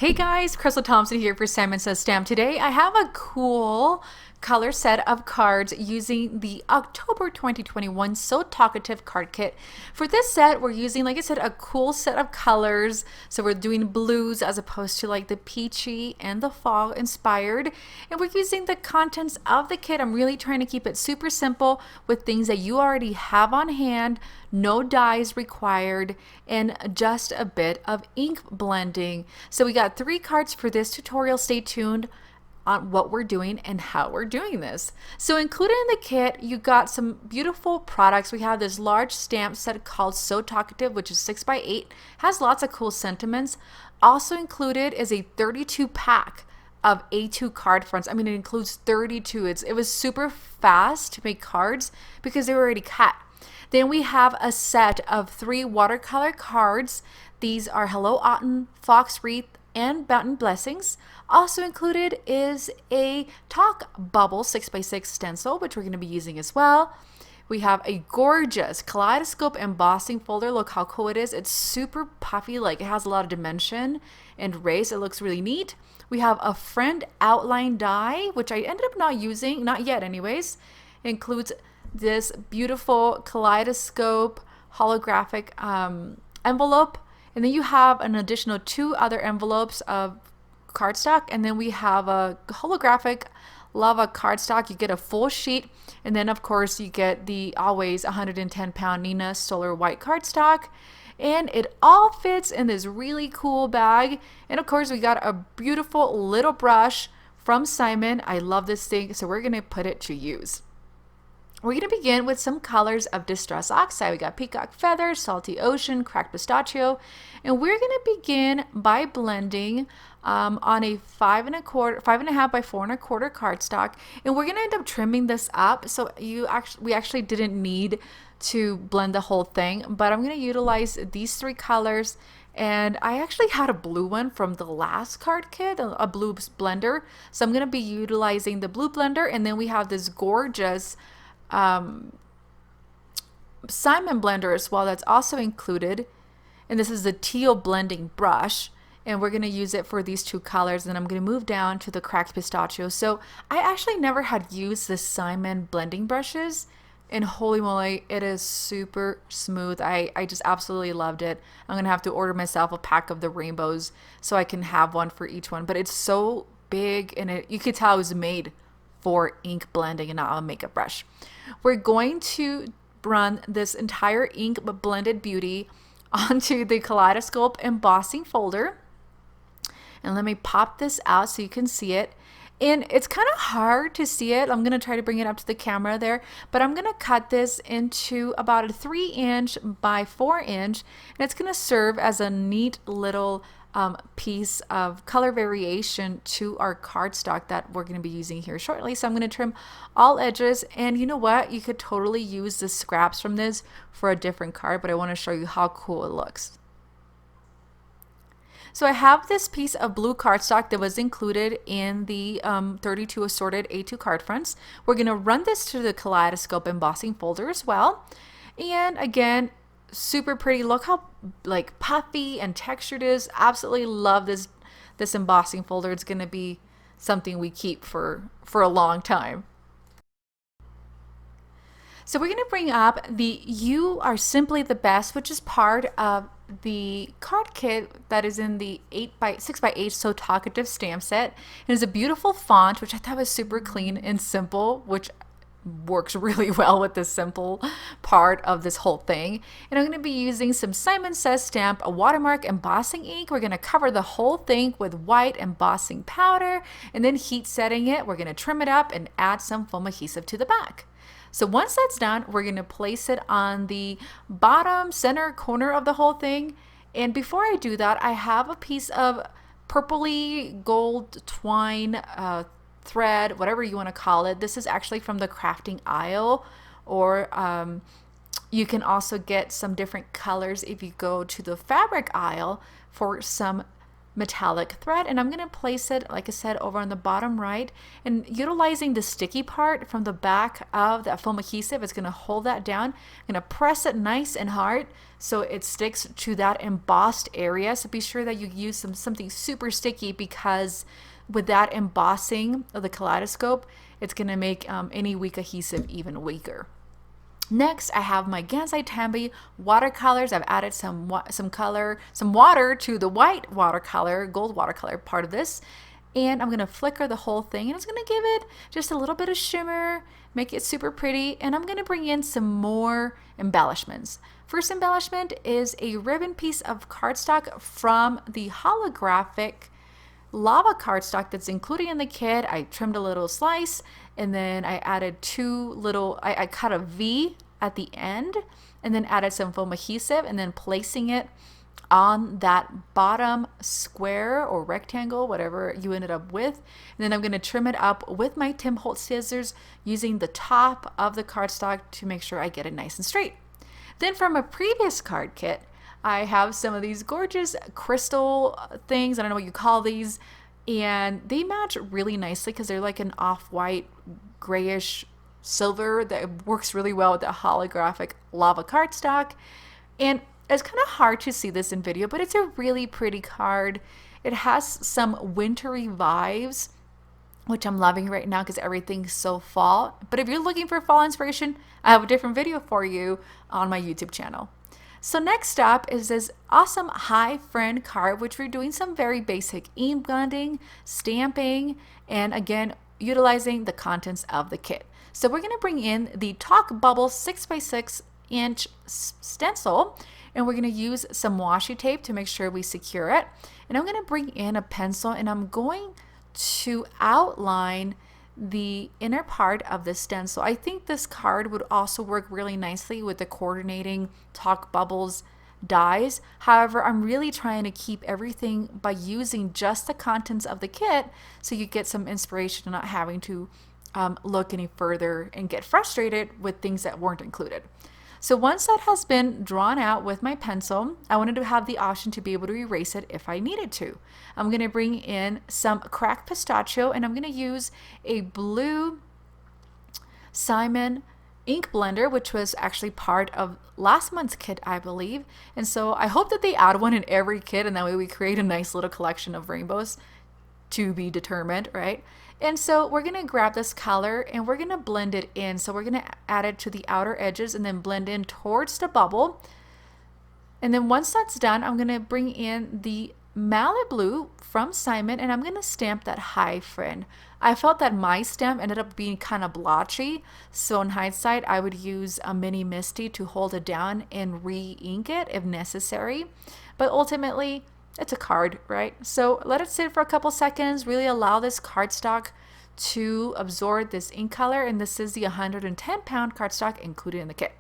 Hey guys, Crystal Thompson here for Simon Says Stamp. Today I have a cool color set of cards using the October 2021 So Talkative card kit. For this set, we're using, like I said, a cool set of colors. So we're doing blues as opposed to like the peachy and the fall inspired. And we're using the contents of the kit. I'm really trying to keep it super simple with things that you already have on hand, no dyes required, and just a bit of ink blending. So we got 3 cards for this tutorial. Stay tuned on what we're doing and how we're doing this. So included in the kit, you got some beautiful products. We have this large stamp set called So Talkative, which is 6x8, has lots of cool sentiments. Also included is a 32 pack of A2 card fronts. I mean, it includes 32. It was super fast to make cards because they were already cut. Then we have a set of 3 watercolor cards. These are Hello Autumn, Fox Wreath, and Mountain Blessings. Also included is a Talk Bubble 6x6 stencil, which we're going to be using as well. We have a gorgeous kaleidoscope embossing folder. Look how cool it is. It's super puffy, like it has a lot of dimension and race. It looks really neat. We have a friend outline die, which I ended up not using, not yet anyways. It includes this beautiful kaleidoscope holographic envelope, and then you have an additional 2 other envelopes of cardstock, and then we have a holographic lava cardstock. You get a full sheet, and then of course you get the always 110-pound Nina Solar white cardstock, and it all fits in this really cool bag. And of course we got a beautiful little brush from Simon. I love this thing, so we're gonna put it to use. We're going to begin with some colors of Distress Oxide. We got Peacock Feather, Salty Ocean, Cracked Pistachio, and we're going to begin by blending on a 5.25, 5.5 by 4.25 cardstock, and we're going to end up trimming this up. So we actually didn't need to blend the whole thing, but I'm going to utilize these 3 colors. And I actually had a blue one from the last card kit, a blue blender. So I'm going to be utilizing the blue blender, and then we have this gorgeous Simon blender as well that's also included, and this is the teal blending brush, and we're going to use it for these 2 colors. And I'm going to move down to the Cracked Pistachio. So I actually never had used the Simon blending brushes, and holy moly, it is super smooth. I just absolutely loved it. I'm going to have to order myself a pack of the rainbows so I can have one for each one, but it's so big, and you could tell it was made for ink blending and not a makeup brush. We're going to run this entire ink blended beauty onto the kaleidoscope embossing folder. And let me pop this out so you can see it. And it's kind of hard to see it. I'm going to try to bring it up to the camera there, but I'm going to cut this into about a 3-inch by 4-inch, and it's going to serve as a neat little piece of color variation to our cardstock that we're going to be using here shortly. So I'm going to trim all edges, and you know what? You could totally use the scraps from this for a different card, but I want to show you how cool it looks. So I have this piece of blue cardstock that was included in the 32 assorted A2 card fronts. We're going to run this to the kaleidoscope embossing folder as well. And again, super pretty. Look how like puffy and textured it is. Absolutely love this embossing folder. It's going to be something we keep for a long time. So we're going to bring up the You Are Simply the Best, which is part of the card kit that is in the 6x8 So Talkative stamp set. It is a beautiful font, which I thought was super clean and simple, which works really well with the simple part of this whole thing. And I'm going to be using some Simon Says Stamp, a watermark embossing ink. We're going to cover the whole thing with white embossing powder, and then heat setting it. We're going to trim it up and add some foam adhesive to the back. So once that's done, we're going to place it on the bottom center corner of the whole thing. And before I do that, I have a piece of purpley gold twine thread, whatever you want to call it. This is actually from the crafting aisle, or you can also get some different colors if you go to the fabric aisle for some metallic thread, and I'm going to place it, like I said, over on the bottom right, and utilizing the sticky part from the back of that foam adhesive, it's going to hold that down. I'm going to press it nice and hard so it sticks to that embossed area. So be sure that you use something super sticky, because with that embossing of the kaleidoscope, it's going to make any weak adhesive even weaker. Next, I have my Gansai Tambi watercolors. I've added some water to the white watercolor, gold watercolor part of this. And I'm going to flicker the whole thing, and it's going to give it just a little bit of shimmer, make it super pretty. And I'm going to bring in some more embellishments. First embellishment is a ribbon piece of cardstock from the holographic lava cardstock that's included in the kit. I trimmed a little slice, and then I added I cut a V at the end, and then added some foam adhesive, and then placing it on that bottom square or rectangle, whatever you ended up with. And then I'm going to trim it up with my Tim Holtz scissors using the top of the cardstock to make sure I get it nice and straight. Then from a previous card kit, I have some of these gorgeous crystal things. I don't know what you call these. And they match really nicely because they're like an off-white, grayish silver that works really well with the holographic lava cardstock. And it's kind of hard to see this in video, but it's a really pretty card. It has some wintry vibes, which I'm loving right now because everything's so fall. But if you're looking for fall inspiration, I have a different video for you on my YouTube channel. So next up is this awesome Hi Friend card, which we're doing some very basic ink blending, stamping, and again, utilizing the contents of the kit. So we're going to bring in the Talk Bubble 6x6 inch stencil, and we're going to use some washi tape to make sure we secure it. And I'm going to bring in a pencil, and I'm going to outline the inner part of the stencil. I think this card would also work really nicely with the coordinating Talk Bubbles dies. However, I'm really trying to keep everything by using just the contents of the kit so you get some inspiration and not having to look any further and get frustrated with things that weren't included. So once that has been drawn out with my pencil, I wanted to have the option to be able to erase it if I needed to. I'm going to bring in some cracked pistachio, and I'm going to use a blue Simon ink blender, which was actually part of last month's kit, I believe. And so I hope that they add one in every kit, and that way we create a nice little collection of rainbows, to be determined, right? And so we're going to grab this color and we're going to blend it in. So we're going to add it to the outer edges and then blend in towards the bubble. And then once that's done, I'm going to bring in the Mallet Blue from Simon, and I'm going to stamp that Hi Friend. I felt that my stamp ended up being kind of blotchy, so in hindsight I would use a mini Misty to hold it down and re-ink it if necessary. But ultimately, it's a card, right? So let it sit for a couple seconds, really allow this cardstock to absorb this ink color, and this is the 110-pound cardstock included in the kit.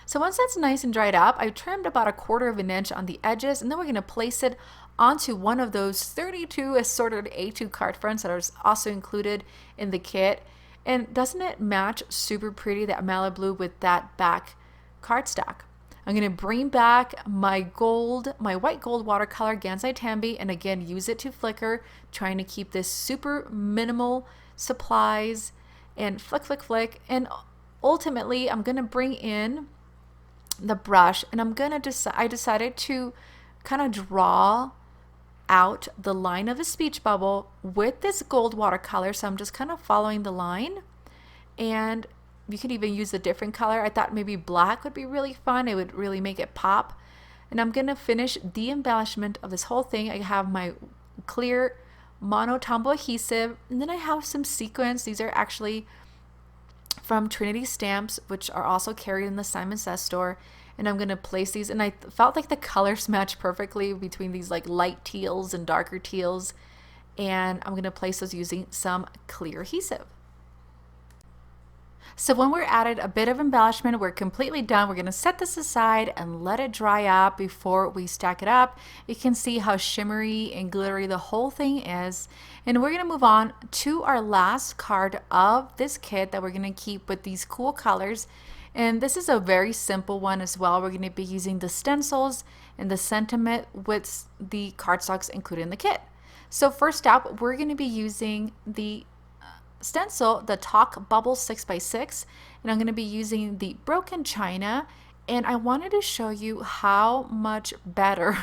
So once that's nice and dried up, I trimmed about 1/4 of an inch on the edges, and then we're going to place it onto one of those 32 assorted A2 card fronts that are also included in the kit. And doesn't it match super pretty, that Mallet Blue with that back cardstock? I'm going to bring back my white gold watercolor Gansai Tambi, and again use it to flicker, trying to keep this super minimal supplies, and flick, flick, flick. And ultimately I'm going to bring in the brush, and I decided to kind of draw out the line of the speech bubble with this gold watercolor. So I'm just kind of following the line, and you can even use a different color. I thought maybe black would be really fun. It would really make it pop. And I'm going to finish the embellishment of this whole thing. I have my clear mono Tombow adhesive, and then I have some sequins. These are actually from Trinity stamps, which are also carried in the Simon Says store. And I'm going to place these, and I felt like the colors match perfectly between these like light teals and darker teals. And I'm going to place those using some clear adhesive. So when we're added a bit of embellishment, we're completely done. We're going to set this aside and let it dry up before we stack it up. You can see how shimmery and glittery the whole thing is. And we're going to move on to our last card of this kit that we're going to keep with these cool colors. And this is a very simple one as well. We're going to be using the stencils and the sentiment with the cardstocks included in the kit. So first up, we're going to be using the stencil, the Talk Bubble 6x6, and I'm going to be using the Broken China. And I wanted to show you how much better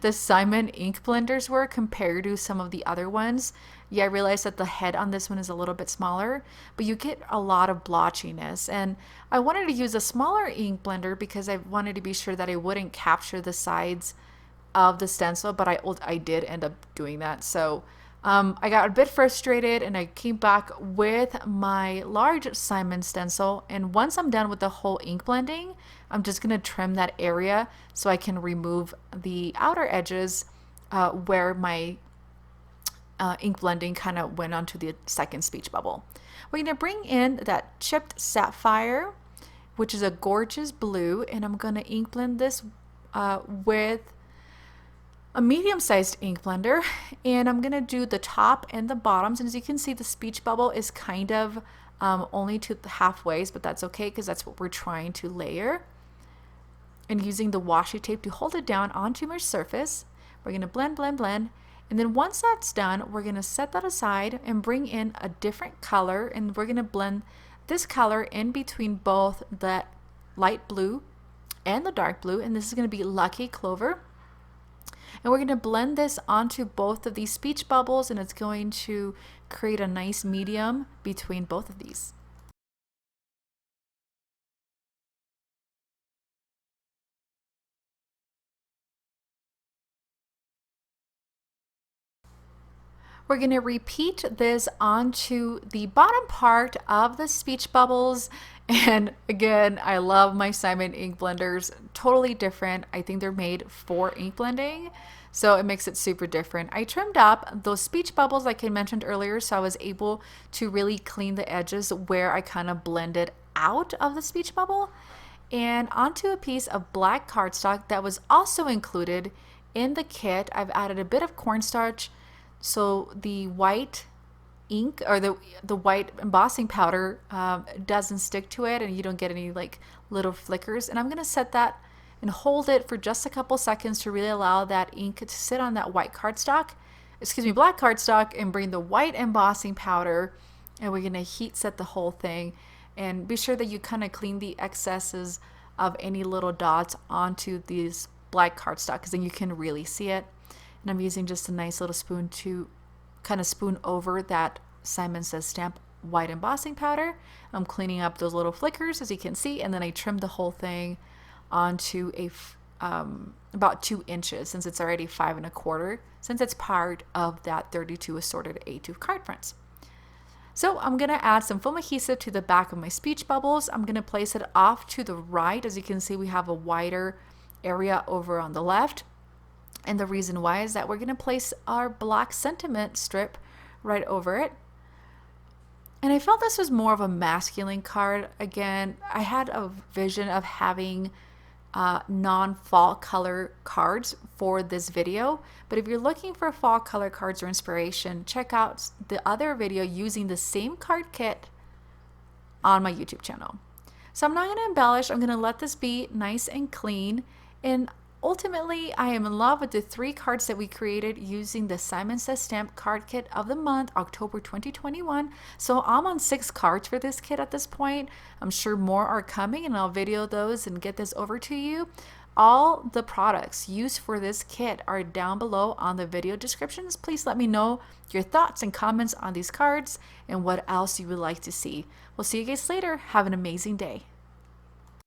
the Simon ink blenders were compared to some of the other ones. Yeah, I realized that the head on this one is a little bit smaller, but you get a lot of blotchiness. And I wanted to use a smaller ink blender because I wanted to be sure that I wouldn't capture the sides of the stencil, but I did end up doing that. So I got a bit frustrated and I came back with my large Simon stencil. And once I'm done with the whole ink blending, I'm just going to trim that area so I can remove the outer edges where my ink blending kind of went onto the second speech bubble. We're going to bring in that chipped sapphire, which is a gorgeous blue, and I'm going to ink blend this with a medium-sized ink blender, and I'm gonna do the top and the bottoms. And as you can see, the speech bubble is kind of only to the halfways, but that's okay because that's what we're trying to layer. And using the washi tape to hold it down onto my surface, we're gonna blend, blend, blend. And then once that's done, we're gonna set that aside and bring in a different color, and we're gonna blend this color in between both the light blue and the dark blue, and this is gonna be Lucky Clover. And we're going to blend this onto both of these speech bubbles, and it's going to create a nice medium between both of these. We're going to repeat this onto the bottom part of the speech bubbles. And again, I love my Simon ink blenders. Totally different. I think they're made for ink blending, so it makes it super different. I trimmed up those speech bubbles like I mentioned earlier, so I was able to really clean the edges where I kind of blended out of the speech bubble. And onto a piece of black cardstock that was also included in the kit, I've added a bit of cornstarch so the white ink or the white embossing powder doesn't stick to it and you don't get any like little flickers. And I'm going to set that and hold it for just a couple seconds to really allow that ink to sit on that white cardstock, black cardstock, and bring the white embossing powder, and we're going to heat set the whole thing. And be sure that you kind of clean the excesses of any little dots onto these black cardstock because then you can really see it. And I'm using just a nice little spoon to kind of spoon over that Simon Says Stamp white embossing powder. I'm cleaning up those little flickers as you can see, and then I trimmed the whole thing onto a about 2 inches since it's already 5 1/4, since it's part of that 32 assorted A2 card fronts. So I'm going to add some foam adhesive to the back of my speech bubbles. I'm going to place it off to the right. As you can see, we have a wider area over on the left. And the reason why is that we're going to place our black sentiment strip right over it. And I felt this was more of a masculine card. Again, I had a vision of having non-fall color cards for this video. But if you're looking for fall color cards or inspiration, check out the other video using the same card kit on my YouTube channel. So I'm not going to embellish. I'm going to let this be nice and clean. And ultimately, I am in love with the 3 cards that we created using the Simon Says Stamp card kit of the month, October 2021. So I'm on 6 cards for this kit at this point. I'm sure more are coming, and I'll video those and get this over to you. All the products used for this kit are down below on the video descriptions. Please let me know your thoughts and comments on these cards and what else you would like to see. We'll see you guys later. Have an amazing day.